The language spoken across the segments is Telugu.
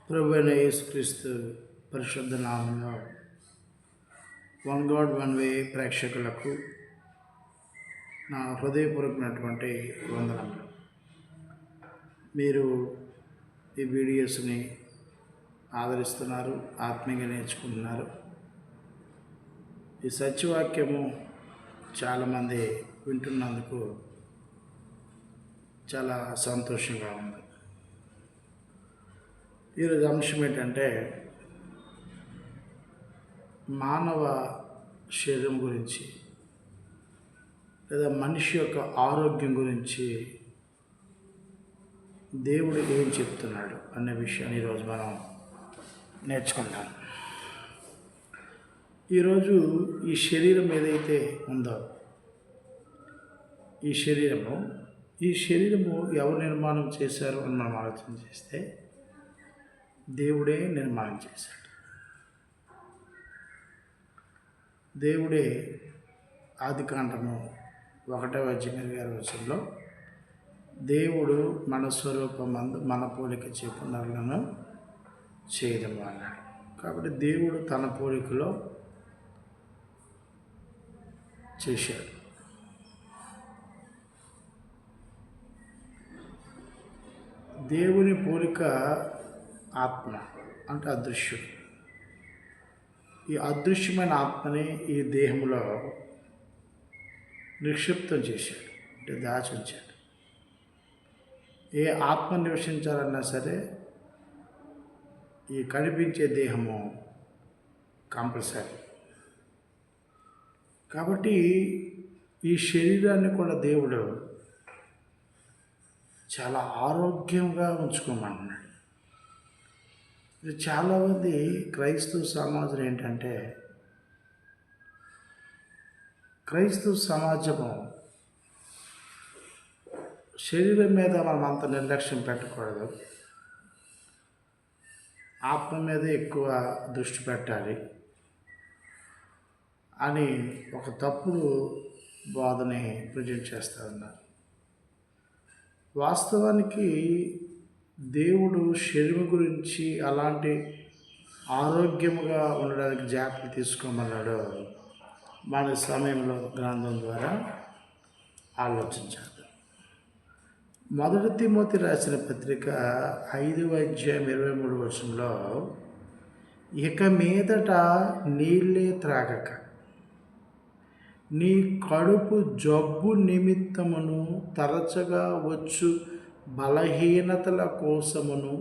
ప్రభువైన యేసుక్రీస్తు పరిశుద్ధ నామంలో వన్ గాడ్ వన్ వే ప్రేక్షకులకు నా హృదయపూర్వకమైనటువంటి వందనములు. మీరు ఈ వీడియోస్ని ఆదరిస్తున్నారు, ఆత్మీయంగా నేర్చుకుంటున్నారు. ఈ సత్యవాక్యము చాలామంది వింటున్నందుకు చాలా సంతోషంగా ఉంది. ఈరోజు అంశం ఏంటంటే మానవ శరీరం గురించి లేదా మనిషి యొక్క ఆరోగ్యం గురించి దేవుడు ఏం చెప్తున్నాడు అనే విషయాన్ని ఈరోజు మనం నేర్చుకుంటాం. ఈరోజు ఈ శరీరం ఏదైతే ఉందో ఈ శరీరము ఎవరు నిర్మాణం చేశారు అని మనం ఆలోచన చేస్తే దేవుడే నిర్మాణం చేశాడు. దేవుడే ఆదికాండము 1:8 దేవుడు మన స్వరూపమందు మన పోలిక చొప్పున నరులను చేయడం అన్నాడు. కాబట్టి దేవుడు తన పోలికలో చేశాడు. దేవుని పోలిక ఆత్మ అంటే అదృశ్యుడు. ఈ అదృశ్యమైన ఆత్మని ఈ దేహంలో నిక్షిప్తం చేశాడు, అంటే దాచి ఉంచాడు. ఏ ఆత్మ నివసించాలన్నా సరే ఈ కనిపించే దేహము కంపల్సరీ. కాబట్టి ఈ శరీరాన్ని కూడా దేవుడు చాలా ఆరోగ్యంగా ఉంచుకోమన్నాడు. చాలామంది క్రైస్తవ సమాజం ఏంటంటే క్రైస్తవ సమాజము శరీరం మీద మనం అంత నిర్లక్ష్యం పెట్టకూడదు, ఆత్మ మీద ఎక్కువ దృష్టి పెట్టాలి అని ఒక తప్పుడు బోధని ప్రజెంట్ చేస్తూ ఉన్నారు. వాస్తవానికి దేవుడు శరీరం గురించి అలాంటి ఆరోగ్యముగా ఉండడానికి జాగ్రత్తలు తీసుకోమన్నాడు. మన సమయంలో గ్రంథం ద్వారా ఆలోచించాలి. 1 తిమోతి రాసిన పత్రిక 5:23 ఇక మీదట నీళ్ళే త్రాగక నీ కడుపు జబ్బు నిమిత్తమును తరచుగా వచ్చు బలహీనతల కోసమును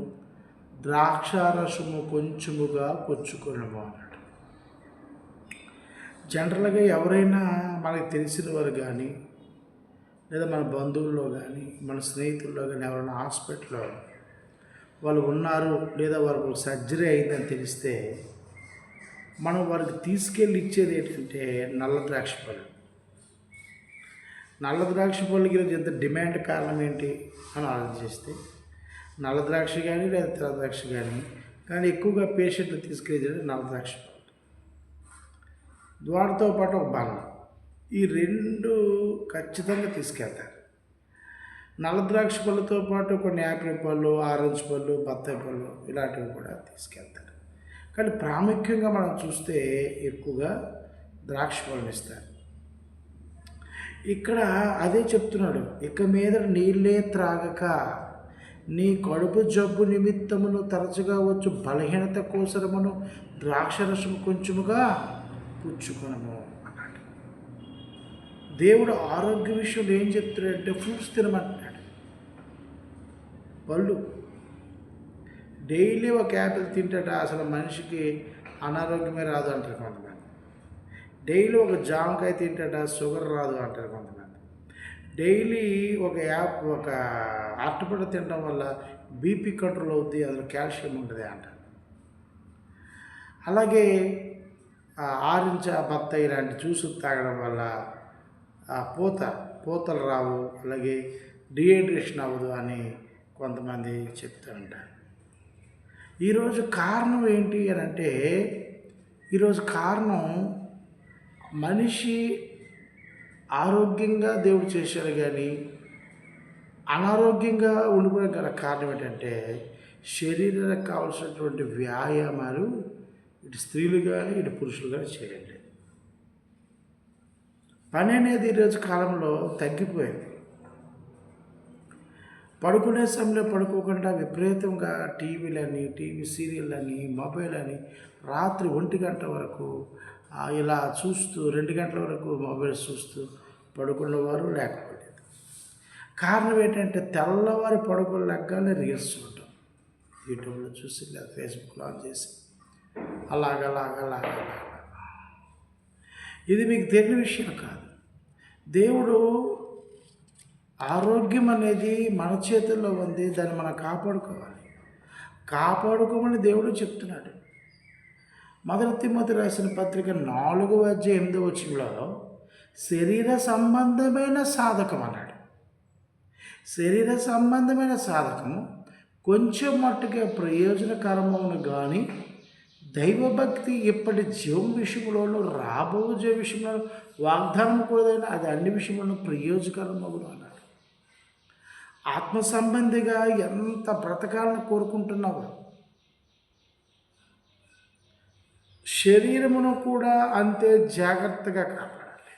ద్రాక్షారసము కొంచెముగా పుచ్చుకొనుము అన్నాడు. జనరల్గా ఎవరైనా మనకు తెలిసిన వారు కానీ లేదా మన బంధువుల్లో కానీ మన స్నేహితుల్లో కానీ ఎవరైనా హాస్పిటల్లో వాళ్ళు ఉన్నారు లేదా వారికి సర్జరీ అయిందని తెలిస్తే మనం వారికి తీసుకెళ్ళి ఇచ్చేది ఏంటంటే నల్ల ద్రాక్ష పళ్ళు. నల్ల ద్రాక్ష పళ్ళకి ఎంత డిమాండ్ కారణం ఏంటి అని ఆలోచిస్తే నల్ల ద్రాక్ష కానీ లేదా తెల్ల ద్రాక్ష కానీ ఎక్కువగా పేషెంట్లు తీసుకెళ్ళేది నల్ల ద్రాక్ష పళ్ళు. వాటితో పాటు ఒక బల్ల, ఈ 2 ఖచ్చితంగా తీసుకెళ్తారు. నల్ల ద్రాక్ష పళ్ళతో పాటు కొన్ని యాపిల్ పళ్ళు, ఆరెంజ్ పళ్ళు, బత్తాయి పళ్ళు ఇలాంటివి కూడా తీసుకెళ్తారు. కానీ ప్రాముఖ్యంగా మనం చూస్తే ఎక్కువగా ద్రాక్ష పళ్ళని ఇస్తారు. ఇక్కడ అదే చెప్తున్నాడు, ఇక మీద నీళ్ళే త్రాగక నీ కడుపు జబ్బు నిమిత్తమును తరచుగా వచ్చు బలహీనత కోసరమును ద్రాక్షరసము కొంచెముగా పుచ్చుకొనము అన్నాడు. దేవుడు ఆరోగ్య విషయంలో ఏం చెప్తున్నాడంటే ఫ్రూట్స్ తినమంటున్నాడు. పళ్ళు డైలీ ఒక యాపిల్ తింటట అసలు మనిషికి అనారోగ్యమే రాదు అంటారు కొంతమంది. డైలీ ఒక జామకాయ తింటట షుగర్ రాదు అంటారు కొంతమంది. డైలీ ఒక అరటిపండు తినడం వల్ల బీపీ కంట్రోల్ అవుద్ది, అందులో కాల్షియం ఉంటుంది అంటారు. అలాగే ఆరెంజ్, బత్తాయి ఇలాంటి జ్యూస్ తాగడం వల్ల పూతలు రావు, అలాగే డిహైడ్రేషన్ అవ్వదు అని కొంతమంది చెప్తూ ఉంటారు. ఈరోజు కారణం ఏంటి అని అంటే ఈరోజు కారణం మనిషి ఆరోగ్యంగా దేవుడు చేశాడు, కానీ అనారోగ్యంగా ఉండిపోవడం గల కారణం ఏంటంటే శరీరానికి కావాల్సినటువంటి వ్యాయామాలు ఇటు స్త్రీలు కానీ ఇటు పురుషులు కానీ చేయండి. పని అనేది ఈరోజు కాలంలో తగ్గిపోయింది. పడుకునే సమయంలో పడుకోకుండా విపరీతంగా టీవీ సీరియళ్ళని, మొబైల్ అని రాత్రి 1 గంట వరకు ఇలా చూస్తూ 2 గంటల వరకు మొబైల్ చూస్తూ పడుకున్నవారు లేకపోలేదు. కారణం ఏంటంటే తెల్లవారి పడుకుని లెగ్గానే రీల్స్ చూడటం, యూట్యూబ్లో చూసి లేదా ఫేస్బుక్లో ఆన్ చేసి అలాగ. ఇది మీకు తెలియని విషయం కాదు. దేవుడు ఆరోగ్యం అనేది మన చేతుల్లో ఉంది. దాన్ని మనం కాపాడుకోమని దేవుడు చెప్తున్నాడు. 1 తిమోతి రాసిన పత్రిక 4:8 శరీర సంబంధమైన సాధకం అన్నాడు. శరీర సంబంధమైన సాధకము కొంచెం మట్టుకే ప్రయోజనకరమవును కానీ దైవభక్తి ఇప్పటి జీవం విషయంలోనూ రాబో జీవ విషయంలో వాగ్దానం కూడదైనా అది అన్ని విషయంలోనూ ప్రయోజనకరమవును అన్నాడు. ఆత్మ సంబంధిగా ఎంత బ్రతకాలను కోరుకుంటున్నావో శరీరమును కూడా అంతే జాగ్రత్తగా కాపాడాలి.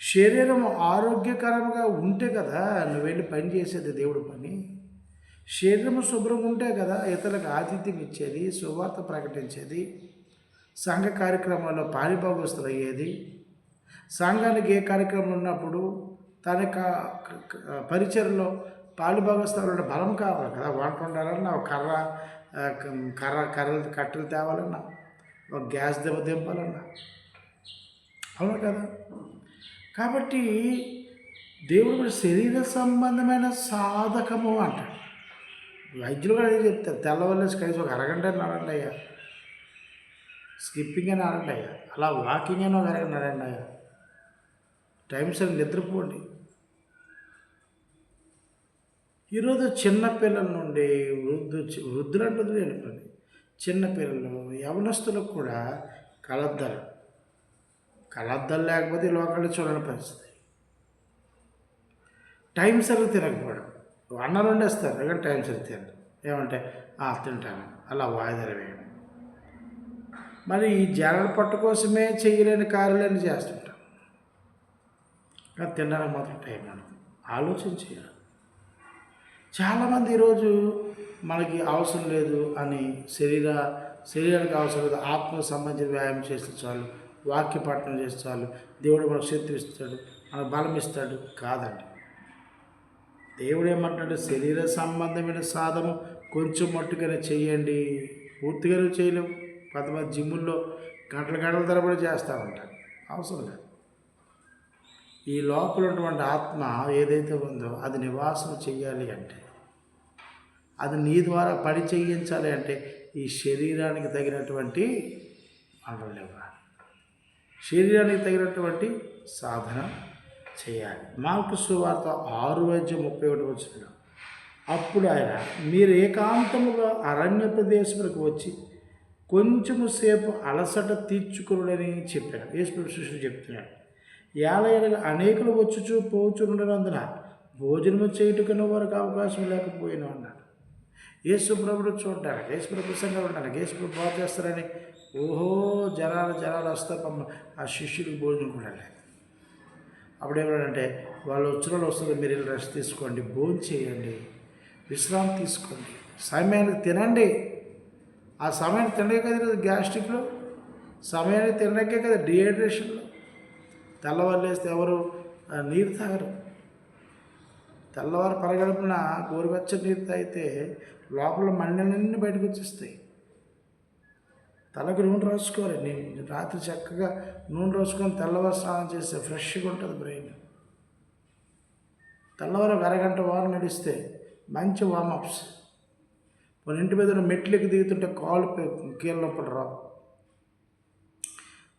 శరీరం ఆరోగ్యకరంగా ఉంటే కదా నువ్వు వెళ్ళి పని చేసేది దేవుడి పని. శరీరము శుభ్రంగా ఉంటే కదా ఇతరులకు ఆతిథ్యం ఇచ్చేది, సువార్త ప్రకటించేది, సంఘ కార్యక్రమాల్లో పాలిభాగస్తులు అయ్యేది. సంఘానికి ఏ కార్యక్రమం ఉన్నప్పుడు తన పరిచయలో పాలిభాగస్తులు బలం కావాలి కదా. వంట ఉండాలన్నా ఒక కట్టెలు తేవాలన్నా, ఒక గ్యాస్ దింపాలన్నా, అవును కదా. కాబట్టి దేవుడు శరీర సంబంధమైన సాధకము అంటాడు. వైద్యులు కూడా అదే చెప్తారు. తెల్లవారులేసి కనీసం ఒక అరగంట నడండి అయ్యా, స్కిప్పింగ్ అని ఆడండి అయ్యా, అలా వాకింగ్ అని ఒక అరగంట నడండి అయ్యా, టైం సరి నిద్రపోండి. ఈరోజు చిన్నపిల్లల నుండి వృద్ధులంటుంది వెళ్ళిపోయింది. చిన్నపిల్లలు యవనస్తులకు కూడా కళ్ళద్దాలు లేకపోతే లోకాలు చూడని పరిస్థితి. టైం సరిగ్గా తినకపోవడం, అన్నం వండేస్తారు కానీ టైం సరిగ్గా తినరు. ఏమంటే తింటాను అలా వాయిదాలు వేయడం. మరి ఈ జనాల పట్టు కోసమే చేయలేని కార్యాలన్నీ చేస్తుంటాం, కానీ తినడానికి మాత్రం టైం ఉండదు. ఆలోచన చేయాలి. చాలామంది ఈరోజు మనకి అవసరం లేదు అని శరీరానికి అవసరం లేదు, ఆత్మకు సంబంధించిన వ్యాయామం చేస్తే చాలు, వాక్య పఠనం చేస్తే చాలు, దేవుడు మనకు శక్తి ఇస్తాడు, మనకు బలం ఇస్తాడు. కాదండి. దేవుడు ఏమంటాడు? శరీర సంబంధమైన సాధము కొంచెం మట్టుగానే చేయండి. పూర్తిగానే చేయలేము. కొంతమంది జిమ్ముల్లో గంటల తరబడి చేస్తూ ఉంటారు. అవసరం లేదు. ఈ లోపల ఉన్నటువంటి ఆత్మ ఏదైతే ఉందో అది నివాసం చెయ్యాలి అంటే, అది నీ ద్వారా పని చేయించాలి అంటే ఈ శరీరానికి తగినటువంటి మండలు ఇవ్వాలి, శరీరానికి తగినటువంటి సాధన చేయాలి. మార్కు సువార్త 6:31 అప్పుడు ఆయన మీరు ఏకాంతముగా అరణ్య ప్రదేశములకు వచ్చి కొంచెము సేపు అలసట తీర్చుకురుడని చెప్పాడు. యేసు శిష్యులు చెప్తున్నాడు. ఏలయనగా అనేకులు వచ్చుచూ పోచుండనందున భోజనము చేయుటకున్న వారికి అవకాశం లేకపోయినా అన్నాడు. యేసు ప్రభుడు చూడడానికి, యేసు ప్రభు ప్రసంగం ఉండడానికి, యేసు ప్రభు బాగు చేస్తారని జనాలు వస్తారు. ఆ శిష్యుడికి భోజనం కూడా లేదు. అప్పుడు ఏమంటే వాళ్ళు వచ్చిన వాళ్ళు వస్తారు, మీరు వెళ్ళి రెస్ట్ తీసుకోండి, భోజనం చేయండి, విశ్రాంతి తీసుకోండి, సమయానికి తినండి. ఆ సమయానికి తినకే కదా గ్యాస్ట్రిక్లో, సమయానికి తినకే కదా డిహైడ్రేషన్లో. తెల్లవారు లేస్తే ఎవరు నీరు తాగరు. తెల్లవారు పరగడుపున గోరువెచ్చని నీరు తాగితే లోపల మండలన్నీ బయటకు వచ్చేస్తాయి. తలకు నూనె రాసుకోవాలి. నేను రాత్రి చక్కగా నూనె రాసుకొని తెల్లవారు స్నానం చేస్తే ఫ్రెష్గా ఉంటుంది బ్రెయిన్. తెల్లవారు ఒక అరగంట వారం నడిస్తే మంచి వార్మప్స్. మన ఇంటి మీద మెట్లకి దిగుతుంటే కాలు కీళ్ళ నొప్పులు రావు,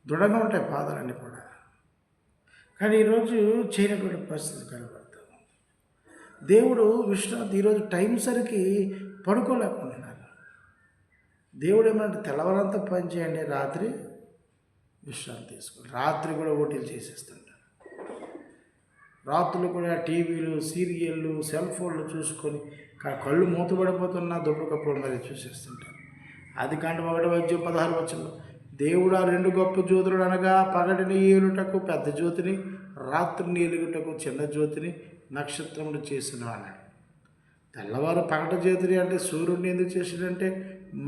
దృఢంగా ఉంటాయి పాదాలన్నీ కూడా. కానీ ఈరోజు చేయనటువంటి పరిస్థితి కనబడుతుంది. దేవుడు విశ్రాంతి ఈరోజు టైం సరికి పడుకోలేకుంటున్నారు. దేవుడు ఏమంటే తెల్లవారంతా పని చేయండి, రాత్రి విశ్రాంతి తీసుకోండి. రాత్రి కూడా ఓటీలు చేసేస్తుంటారు. రాత్రులు కూడా టీవీలు, సీరియళ్ళు, సెల్ ఫోన్లు చూసుకొని కళ్ళు మూతపడిపోతున్న దుప్పటి కప్పుడు మరి చూసేస్తుంటారు. ఆదికాండం 1:16 దేవుడు ఆ 2 గొప్ప జ్యోతులు అనగా పగటిని ఏలుటకు పెద్ద జ్యోతిని, రాత్రిని ఏలుటకు చిన్న జ్యోతిని నక్షత్రములు చేసిన అన్నాడు. తెల్లవారు పగటి జ్యోతిని అంటే సూర్యుడిని ఎందుకు చేసాడంటే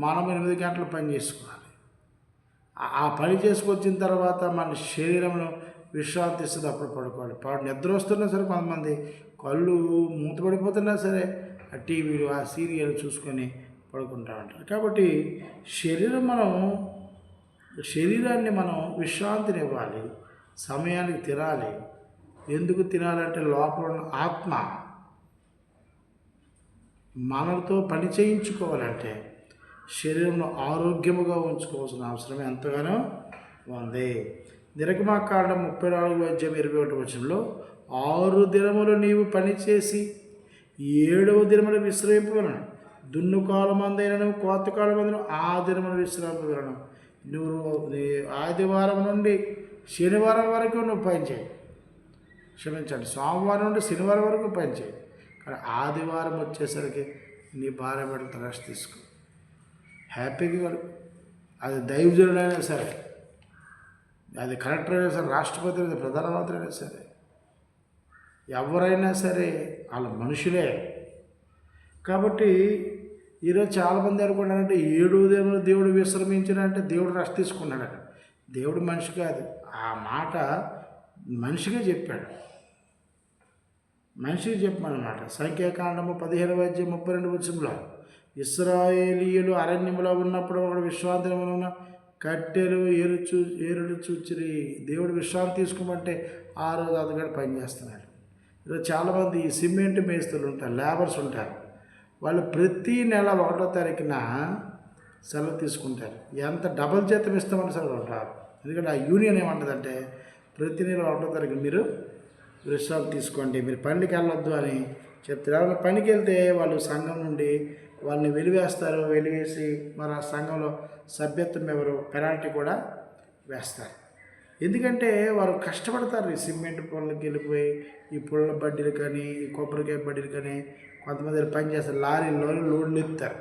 మనం 8 గంటలు పని చేసుకోవాలి. ఆ పని చేసుకొచ్చిన తర్వాత మన శరీరంలో విశ్రాంతి ఇస్తుంది, అప్పుడు పడుకోవాలి. నిద్ర వస్తున్నా సరే కొంతమంది కళ్ళు మూతపడిపోతున్నా సరే ఆ టీవీలు ఆ సీరియల్ చూసుకొని పడుకుంటూ ఉంటారు. కాబట్టి శరీరాన్ని మనం విశ్రాంతిని ఇవ్వాలి, సమయానికి తినాలి. ఎందుకు తినాలంటే లోపల ఉన్న ఆత్మ మనతో పని చేయించుకోవాలంటే శరీరంలో ఆరోగ్యముగా ఉంచుకోవాల్సిన అవసరం ఎంతగానో ఉంది. నిర్గమాకాండం 34:21 6 దినములు నీవు పనిచేసి 7వ దినములు విశ్రమింపవలను. దున్ను కాలమందైనను కోత కాలమందైనను ఆ దినములు విశ్రాంపవలను. నువ్వు ఆదివారం నుండి శనివారం వరకు నువ్వు పనిచేయి, క్షమించండి, సోమవారం నుండి శనివారం వరకు పనిచేయి. కానీ ఆదివారం వచ్చేసరికి నీ భార్య బిడ్డలతో రెస్ట్ తీసుకో, హ్యాపీగా గడుపు. అది దైవజనుడైనా సరే, అది కలెక్టర్ అయినా సరే, రాష్ట్రపతి అయినా, ప్రధానమంత్రి అయినా సరే, ఎవరైనా సరే వాళ్ళ మనుషులే. కాబట్టి ఈరోజు చాలామంది అనుకున్నారంటే 7వ దినమున దేవుడు విశ్రమించినంటే దేవుడు రెస్ట్ తీసుకున్నాడు. దేవుడు మనిషి కాదు. ఆ మాట మనిషిగా చెప్పాడు, మనిషికి చెప్పమన్నమాట. సంఖ్యాకాండము 15:32 ఇశ్రాయేలీయులు అరణ్యములో ఉన్నప్పుడు ఒకడు విశ్రాంతి దినమున కట్టెలు ఏరుడు చూచిరి. దేవుడు విశ్రాంతి తీసుకోమంటే ఆ రోజు అతగాడు పని చేస్తున్నాడు. ఈరోజు చాలామంది సిమెంట్ మేస్తులు ఉంటారు, లేబర్స్ ఉంటారు. వాళ్ళు ప్రతి నెల 1వ తారీఖున సెలవు తీసుకుంటారు. ఎంత డబల్ జీతం ఇస్తామని సెలవు ఉంటారు. ఎందుకంటే ఆ యూనియన్ ఏమంటుందంటే ప్రతి నెల 1వ తారీఖు మీరు విశ్రాంతి తీసుకోండి, మీరు పనికి వెళ్ళొద్దు అని చెప్తారు. ఎవరైనా పనికి వెళ్తే వాళ్ళు సంఘం నుండి వాళ్ళని వెలివేస్తారు. వెలివేసి మరి ఆ సంఘంలో సభ్యత్వం ఎవరు పెనాల్టీ కూడా వేస్తారు. ఎందుకంటే వారు కష్టపడతారు. ఈ సిమెంట్ పనులకు వెళ్ళిపోయి ఈ పుల్ల బడ్డీలు కానీ, ఈ కొబ్బరికాయ బడ్డీలు కానీ, కొంతమంది పని చేస్తారు. లారీలో లోడ్లు ఎత్తారు,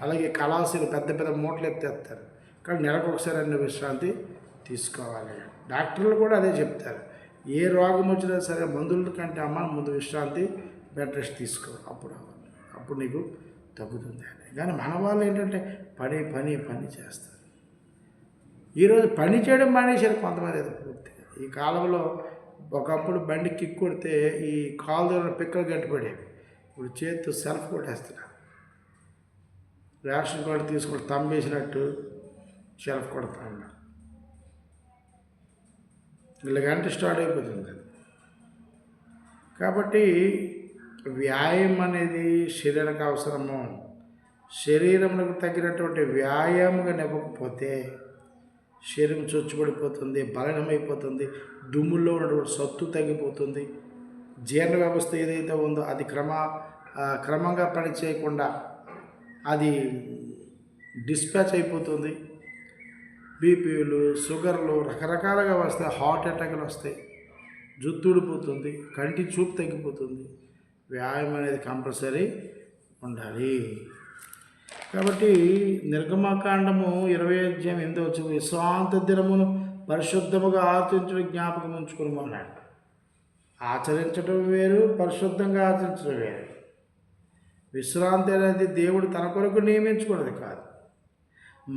అలాగే కళాసులు పెద్ద పెద్ద మూటలు ఎత్తేస్తారు. కానీ నెలకు ఒకసారి అన్ని విశ్రాంతి తీసుకోవాలి. డాక్టర్లు కూడా అదే చెప్తారు. ఏ రోగం వచ్చినా సరే మందుల కంటే ముందు విశ్రాంతి, బెడ్ రెస్ట్ తీసుకో, అప్పుడు నీకు తగ్గుతుంది అని. కానీ మన వాళ్ళు ఏంటంటే పని పని పని చేస్తారు. ఈరోజు పని చేయడం మానేశారు కొంతమంది. అది పూర్తిగా ఈ కాలంలో ఒకప్పుడు బండి కిక్ కొడితే ఈ కాలు దగ్గర పిక్కలు గట్టిపడేవి. ఇప్పుడు చేతితో సెల్ఫ్ కొట్టేస్తున్నారు. రేషన్ కార్డు తీసుకొని తంబేసినట్టు సెల్ఫ్ కొడతా ఉన్నారు. ఇలాగంటే స్టార్ట్ అయిపోతుంది అది. కాబట్టి వ్యాయామం అనేది శరీరానికి అవసరము. శరీరంలో తగినటువంటి వ్యాయామంగా నివ్వకపోతే శరీరం చొచ్చుపడిపోతుంది, బలహీనమైపోతుంది, దుమ్ముల్లో ఉన్నటువంటి సత్తు తగ్గిపోతుంది. జీర్ణ వ్యవస్థ ఏదైతే ఉందో అది క్రమంగా పని చేయకుండా అది డిస్పాచ్ అయిపోతుంది. బీపీలు, షుగర్లు రకరకాలుగా వస్తాయి, హార్ట్ అటాక్లు వస్తాయి, జుట్టు ఊడిపోతుంది, కంటి చూపు తగ్గిపోతుంది. వ్యాయామం అనేది కంపల్సరీ ఉండాలి. కాబట్టి నిర్గమకాండము 20:8 విశ్రాంతి దినమును పరిశుద్ధముగా ఆచరించడం జ్ఞాపకం ఉంచుకుని అన్నాడు. ఆచరించడం వేరు, పరిశుద్ధంగా ఆచరించడం వేరు. విశ్రాంతి అనేది దేవుడు తన కొరకు నియమించుకున్నది కాదు.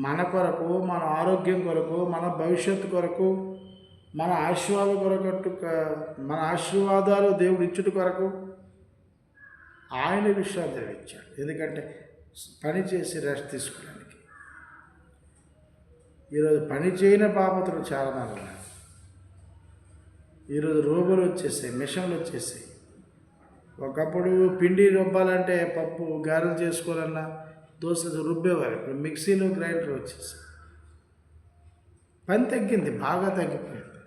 మన కొరకు, మన ఆరోగ్యం కొరకు, మన భవిష్యత్తు కొరకు, మన ఆశీర్వాదాలు దేవుడు ఇచ్చుట కొరకు ఆయన విశ్రాంతి ఇచ్చాడు. ఎందుకంటే పని చేసి రెస్ట్ తీసుకోవడానికి. ఈరోజు పని చేయని బాపతులు చాలామంది ఉన్నారు. ఈరోజు రోబోలు వచ్చేసాయి, మిషన్లు వచ్చేసాయి. ఒకప్పుడు పిండి రుబ్బాలంటే పప్పు గారెలు చేసుకోవాలన్నా దోశలు రుబ్బేవారు. ఇప్పుడు మిక్సీలు, గ్రైండర్ వచ్చేసాయి. పని తగ్గింది, బాగా తగ్గిపోయింది.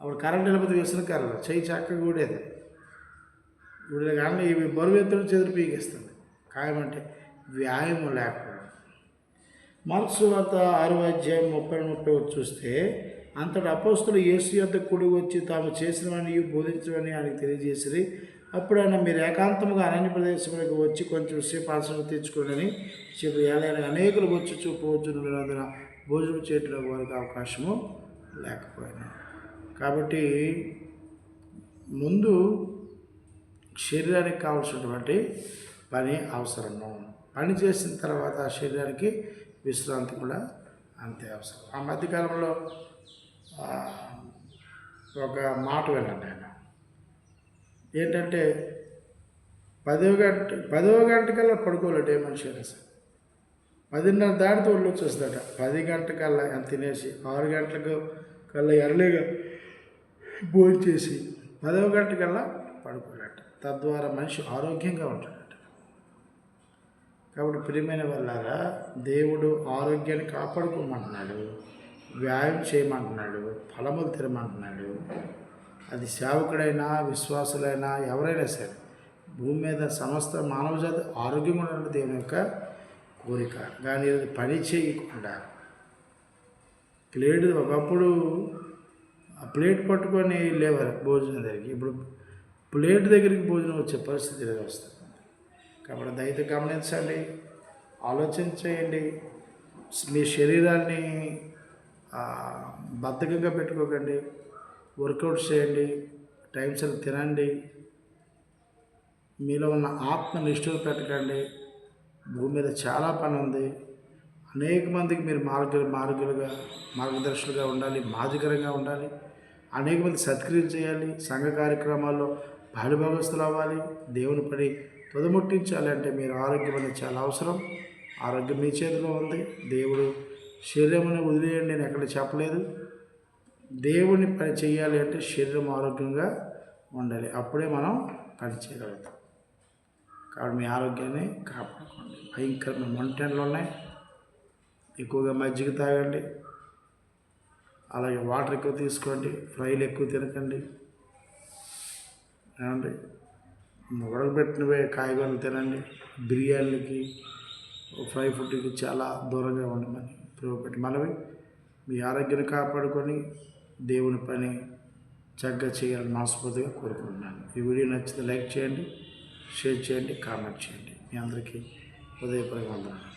అప్పుడు కరెంట్ వెళ్ళిపోతే విసనకరలు చెయ్యి చక్కగా ఊడేది. ఇప్పుడు కానీ ఇవి బరువు ఎత్తులు చెదురు పీకేస్తుంది. ఖాయమంటే వ్యాయామం లేకపోవడం. మార్క్స్ వార్త 6:30 చూస్తే అంతటి అపోస్తులు యేసు యొద్దకు కూడి వచ్చి తాము చేసినవని బోధించమని ఆయనకు తెలియజేసిరి. అప్పుడైనా మీరు ఏకాంతముగా అరణ్య ప్రదేశంలోకి వచ్చి కొంచెం సేపు ఆసనం తెచ్చుకోండి చెప్పి ఏదైనా అనేకులు వచ్చి చూపవచ్చునందున భోజనం చేయటం వారికి అవకాశము లేకపోయినా. కాబట్టి ముందు శరీరానికి కావాల్సినటువంటి పని అవసరము. పని చేసిన తర్వాత ఆ శరీరానికి విశ్రాంతి కూడా అంతే అవసరం. ఆ మధ్యకాలంలో ఒక మాట వినండి. ఆయన ఏంటంటే 10వ గంటకల్లా పడుకోలేడు ఏ మనిషి అయినా సరే. 10:30 దాటితో ఒళ్ళు వచ్చేస్తుందట. 10 గంటకల్లా ఎంత తినేసి 6 గంటలకు కల్లా ఎర్లీగా భోజనం చేసి 10వ గంటకల్లా పడుకోలేట. తద్వారా మనిషి ఆరోగ్యంగా ఉంటాడట. కాబట్టి ప్రియమైన వాళ్ళారా, దేవుడు ఆరోగ్యాన్ని కాపాడుకోమంటున్నాడు, వ్యాయామం చేయమంటున్నాడు, ఫలములు తినమంటున్నాడు. అది సేవకుడైనా విశ్వాసులైనా ఎవరైనా సరే భూమి మీద సమస్త మానవజాతి ఆరోగ్యంగా ఉండాలని దేవుని యొక్క కోరిక. కానీ అది పని చేయకుండా ఒకప్పుడు ఆ ప్లేట్ పట్టుకొని లేవారు భోజనం దగ్గరికి. ఇప్పుడు ప్లేట్ దగ్గరికి భోజనం వచ్చే పరిస్థితి వస్తుంది. కాబట్టి దయతో గమనించండి, ఆలోచన చేయండి. మీ శరీరాన్ని బద్ధకంగా పెట్టుకోకండి. వర్కౌట్ చేయండి, టైం సరి తినండి, మీలో ఉన్న ఆత్మ నిష్ఠూర పెట్టకండి. భూమి మీద చాలా పని ఉంది. అనేక మందికి మీరు మార్గదర్శులుగా ఉండాలి, మాదిరికరంగా ఉండాలి. అనేక మంది సత్క్రియలు చేయాలి, సంఘ కార్యక్రమాల్లో భాగస్తులు అవ్వాలి, దేవుని పని తుదముట్టించాలి. అంటే మీరు ఆరోగ్యం అనేది చాలా అవసరం. ఆరోగ్యం మీ చేతిలో ఉంది. దేవుడు శరీరముని వదిలేయండి నేను ఎక్కడ చెప్పలేదు. దేవుని పని చేయాలి అంటే శరీరం ఆరోగ్యంగా ఉండాలి. అప్పుడే మనం పని చేయగలుగుతాం. కాబట్టి మీ ఆరోగ్యాన్ని కాపాడుకోండి. భయంకరమైన మంటలు ఉన్నాయి. ఎక్కువగా మజ్జిగ తాగండి, అలాగే వాటర్ ఎక్కువ తీసుకోండి, ఫ్రైలు ఎక్కువ తినకండి, ఏమండి ఉడకబెట్టినవే కాయగూరలు తినండి. బిర్యానీలకి ఫ్రై ఫుడ్కి చాలా దూరంగా ఉండమని ప్రేమపెట్టి మనవి. మీ ఆరోగ్యాన్ని కాపాడుకొని దేవుని పని చక్కగా చేయాలని మనస్ఫూర్తిగా కోరుకుంటున్నాను. ఈ వీడియో నచ్చితే లైక్ చేయండి, షేర్ చేయండి, కామెంట్ చేయండి. మీ అందరికీ హృదయపూర్వక వందనాలు.